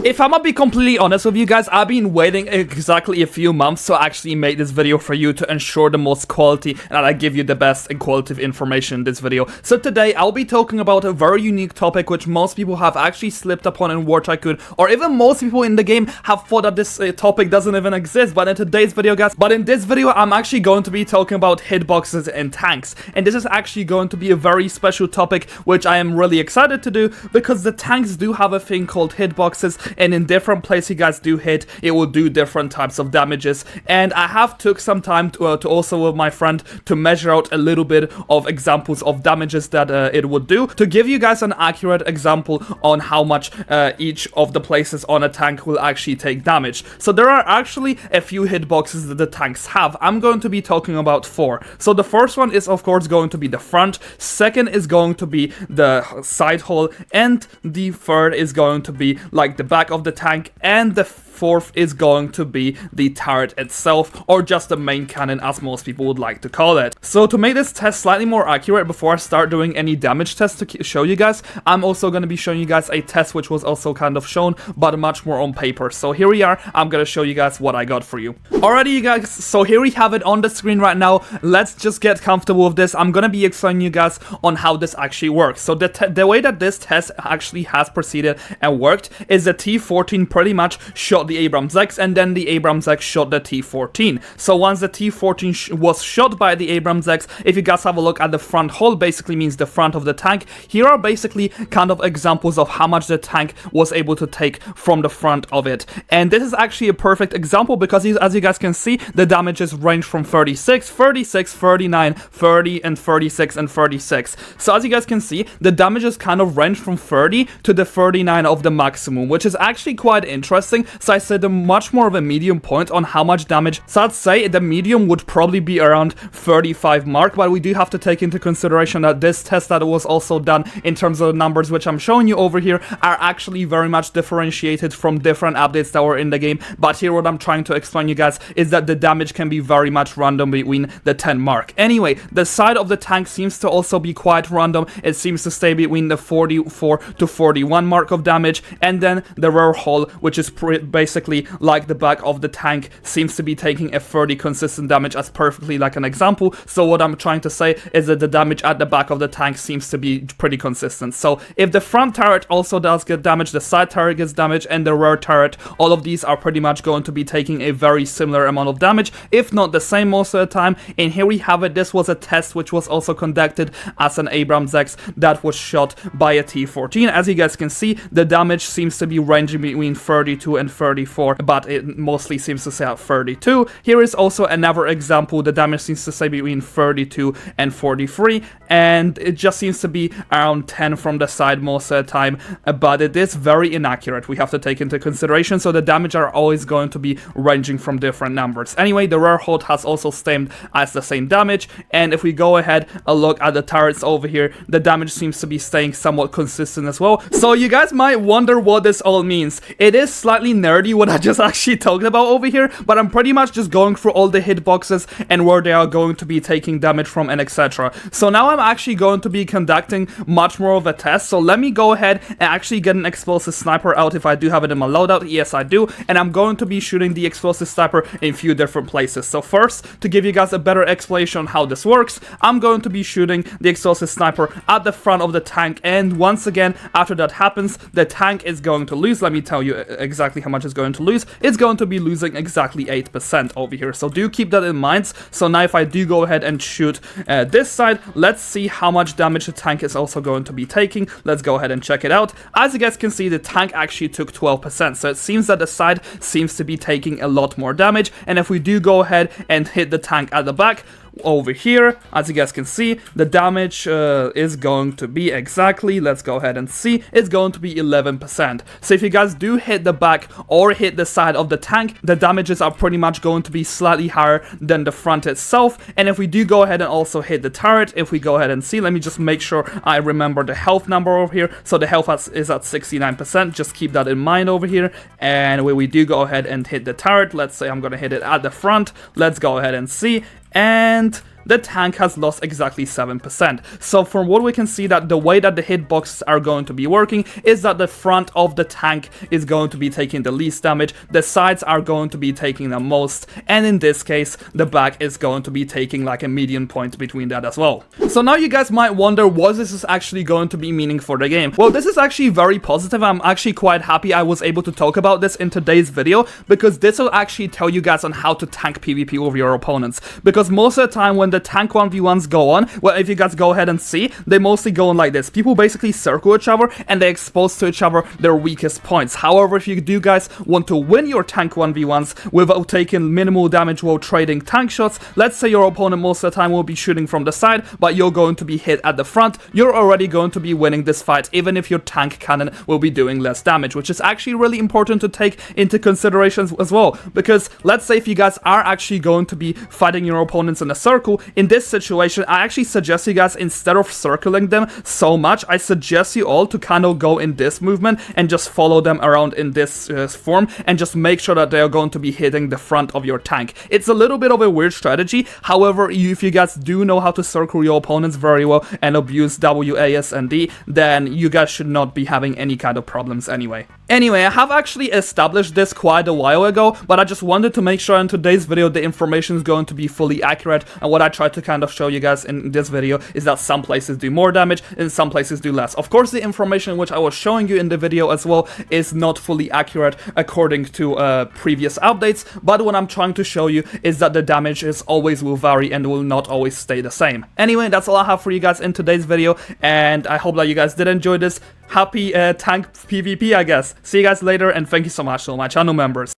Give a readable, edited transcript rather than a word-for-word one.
If I'm gonna be completely honest with you guys, I've been waiting exactly a few months to actually make this video for you to ensure the most quality and that I give you the best and qualitative information in this video. So today I'll be talking about a very unique topic which most people have actually slipped upon in War Tycoon, or even most people in the game have thought that this topic doesn't even exist. But in today's video, guys, in this video I'm actually going to be talking about hitboxes and tanks, and this is actually going to be a very special topic which I am really excited to do, because the tanks do have a thing called hitboxes, and in different places you guys do hit, it will do different types of damages. And I have took some time to also with my friend to measure out a little bit of examples of damages that it would do, to give you guys an accurate example on how much each of the places on a tank will actually take damage. So there are actually a few hitboxes that the tanks have. I'm going to be talking about 4. So the first one is of course going to be the front, second is going to be the side hull, and the third is going to be like the back of the tank, and the fourth is going to be the turret itself, or just the main cannon as most people would like to call it. So to make this test slightly more accurate, before I start doing any damage tests to show you guys, I'm also going to be showing you guys a test which was also kind of shown, but much more on paper. So here we are, I'm going to show you guys what I got for you. Alrighty you guys, so here we have it on the screen right now. Let's just get comfortable with this. I'm going to be explaining you guys on how this actually works. So the way that this test actually has proceeded and worked is the T14 pretty much shot the Abrams X, and then the Abrams X shot the T14. So once the T14 was shot by the Abrams X, if you guys have a look at the front hull, basically means the front of the tank. Here are basically kind of examples of how much the tank was able to take from the front of it. And this is actually a perfect example, because as you guys can see, the damages range from 36, 36, 39, 30, and 36, and 36. So as you guys can see, the damages kind of range from 30 to the 39 of the maximum, which is actually quite interesting. So I said much more of a medium point on how much damage. So I'd say the medium would probably be around 35 mark, but we do have to take into consideration that this test that was also done in terms of the numbers which I'm showing you over here are actually very much differentiated from different updates that were in the game. But here what I'm trying to explain you guys is that the damage can be very much random between the 10 mark. Anyway, the side of the tank seems to also be quite random. It seems to stay between the 44 to 41 mark of damage, and then the rear hull, which is basically like the back of the tank, seems to be taking a 30 consistent damage, as perfectly like an example. So what I'm trying to say is that the damage at the back of the tank seems to be pretty consistent. So if the front turret also does get damaged, the side turret gets damaged, and the rear turret, all of these are pretty much going to be taking a very similar amount of damage, if not the same most of the time. And here we have it. This was a test which was also conducted as an Abrams X that was shot by a T14. As you guys can see, the damage seems to be ranging between 32 and 34, but it mostly seems to say at 32. Here is also another example. The damage seems to say between 32 and 43, and it just seems to be around 10 from the side most of the time, but it is very inaccurate. We have to take into consideration, so the damage are always going to be ranging from different numbers. Anyway, the rear hull has also stamed as the same damage, and if we go ahead and look at the turrets over here, the damage seems to be staying somewhat consistent as well. So you guys might wonder what this all means. It is slightly nerdy what I just actually talked about over here, but I'm pretty much just going through all the hitboxes and where they are going to be taking damage from, and etc. So now I'm actually going to be conducting much more of a test. So let me go ahead and actually get an explosive sniper out if I do have it in my loadout. Yes, I do, and I'm going to be shooting the explosive sniper in a few different places. So first, to give you guys a better explanation on how this works, I'm going to be shooting the explosive sniper at the front of the tank, and once again, after that happens, the tank is going to lose. Let me tell you exactly how much it's going to lose. It's going to be losing exactly 8% over here, so do keep that in mind. So now if I do go ahead and shoot this side, let's see how much damage the tank is also going to be taking. Let's go ahead and check it out. As you guys can see, the tank actually took 12%, so it seems that the side seems to be taking a lot more damage. And if we do go ahead and hit the tank at the back, over here, as you guys can see, the damage is going to be exactly, let's go ahead and see, it's going to be 11%. So if you guys do hit the back or hit the side of the tank, the damages are pretty much going to be slightly higher than the front itself. And if we do go ahead and also hit the turret, if we go ahead and see, let me just make sure I remember the health number over here. So the health is at 69%, just keep that in mind over here. And when we do go ahead and hit the turret, let's say I'm going to hit it at the front, let's go ahead and see. And the tank has lost exactly 7%. So from what we can see, that the way that the hitboxes are going to be working is that the front of the tank is going to be taking the least damage, the sides are going to be taking the most, and in this case, the back is going to be taking like a median point between that as well. So now you guys might wonder what this is actually going to be meaning for the game. Well, this is actually very positive. I'm actually quite happy I was able to talk about this in today's video, because this will actually tell you guys on how to tank PvP with your opponents. Because most of the time when the tank 1v1s go on, well, if you guys go ahead and see, they mostly go on like this. People basically circle each other and they expose to each other their weakest points. However, if you do guys want to win your tank 1v1s without taking minimal damage while trading tank shots, let's say your opponent most of the time will be shooting from the side, but you're going to be hit at the front, you're already going to be winning this fight, even if your tank cannon will be doing less damage, which is actually really important to take into consideration as well. Because let's say if you guys are actually going to be fighting your opponents in a circle, in this situation, I actually suggest you guys, instead of circling them so much, I suggest you all to kind of go in this movement and just follow them around in this form, and just make sure that they are going to be hitting the front of your tank. It's a little bit of a weird strategy. However, if you guys do know how to circle your opponents very well and abuse WAS and D, then you guys should not be having any kind of problems anyway. Anyway, I have actually established this quite a while ago, but I just wanted to make sure in today's video the information is going to be fully accurate, and what I tried to kind of show you guys in this video is that some places do more damage and some places do less. Of course, the information which I was showing you in the video as well is not fully accurate according to previous updates, but what I'm trying to show you is that the damage is always will vary and will not always stay the same. Anyway, that's all I have for you guys in today's video, and I hope that you guys did enjoy this. Happy tank PvP, I guess. See you guys later, and thank you so much to all my channel members.